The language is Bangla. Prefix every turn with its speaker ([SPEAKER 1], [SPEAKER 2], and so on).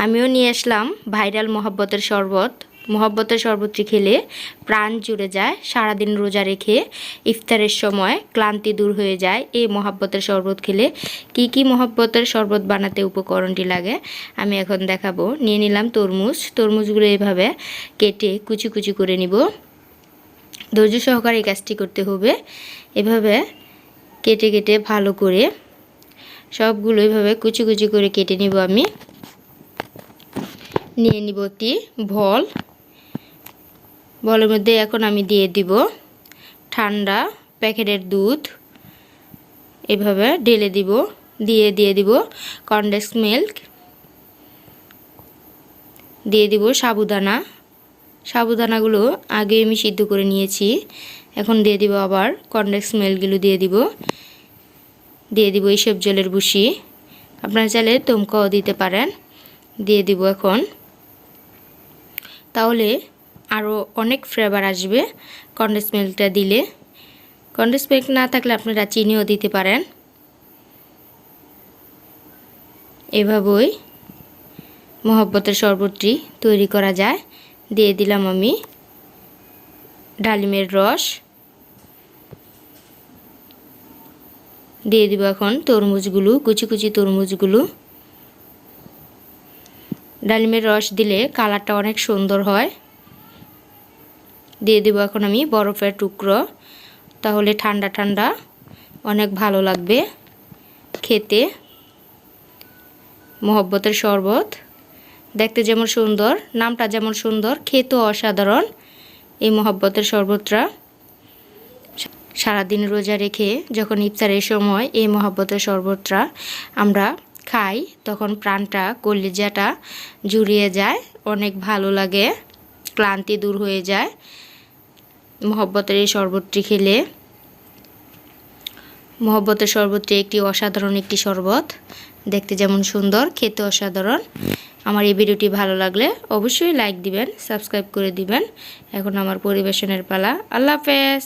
[SPEAKER 1] আমিও নিয়ে আসলাম ভাইরাল মহব্বতের শরবত। মহব্বতের শরবতটি খেলে প্রাণ জুড়ে যায়। সারাদিন রোজা রেখে ইফতারের সময় ক্লান্তি দূর হয়ে যায় এই মহব্বতের শরবত খেলে। কি কি মহব্বতের শরবত বানাতে উপকরণটি লাগে আমি এখন দেখাবো। নিয়ে নিলাম তরমুজ। তরমুজগুলো এভাবে কেটে কুচি কুচি করে নিব। ধৈর্য সহকারে এই কাজটি করতে হবে। এভাবে কেটে কেটে ভালো করে সবগুলো এভাবে কুচি কুচি করে কেটে নিব। আমি নিয়ে নিব একটি বলের মধ্যে এখন আমি দিয়ে দিব ঠান্ডা প্যাকেটের দুধ। এভাবে ঢেলে দিব। দিয়ে দিব কনডেন্স মিল্ক, দিয়ে দিব সাবুদানাগুলো আগে আমি সিদ্ধ করে নিয়েছি। এখন দিয়ে দিব আবার কনডেন্স মিল্কগুলো দিয়ে দিব এইসব জলের বুশি। আপনারা চাইলে তোমকাও দিতে পারেন। দিয়ে দিব এখন, তাহলে আরও অনেক ফ্লেভার আসবে কনডেন্স মিল্কটা দিলে। কনডেন্স মিল্ক না থাকলে আপনারা চিনিও দিতে পারেন। এভাবেই মহব্বতের শরবতটি তৈরি করা যায়। দিয়ে দিলাম আমি ডালিমের রস। দিয়ে দিব এখন তরমুজগুলো, কুচি কুচি তরমুজগুলো। ডালিমের রস দিলে কালারটা অনেক সুন্দর হয়। দিয়ে দিব এখন আমি বরফের টুকরো, তাহলে ঠান্ডা ঠান্ডা অনেক ভালো লাগবে খেতে। মহব্বতের শরবত দেখতে যেমন সুন্দর, নামটা যেমন সুন্দর, খেতেও অসাধারণ। এই মহব্বতের শরবতটা সারাদিন রোজা রেখে যখন ইফতারের সময় এই মহব্বতের শরবতটা আমরা খাই তখন প্রাণটা কলিজাটা জুড়িয়ে যায়, অনেক ভালো লাগে, ক্লান্তি দূর হয়ে যায় মহব্বতের এই শরবতটি খেলে। মহব্বতের শরবতটি একটি অসাধারণ একটি শরবত, দেখতে যেমন সুন্দর, খেতে অসাধারণ। আমার এই ভিডিওটি ভালো লাগলে অবশ্যই লাইক দিবেন, সাবস্ক্রাইব করে দিবেন। এখন আমার পরিবেশনের পালা। আল্লাহ হাফেজ।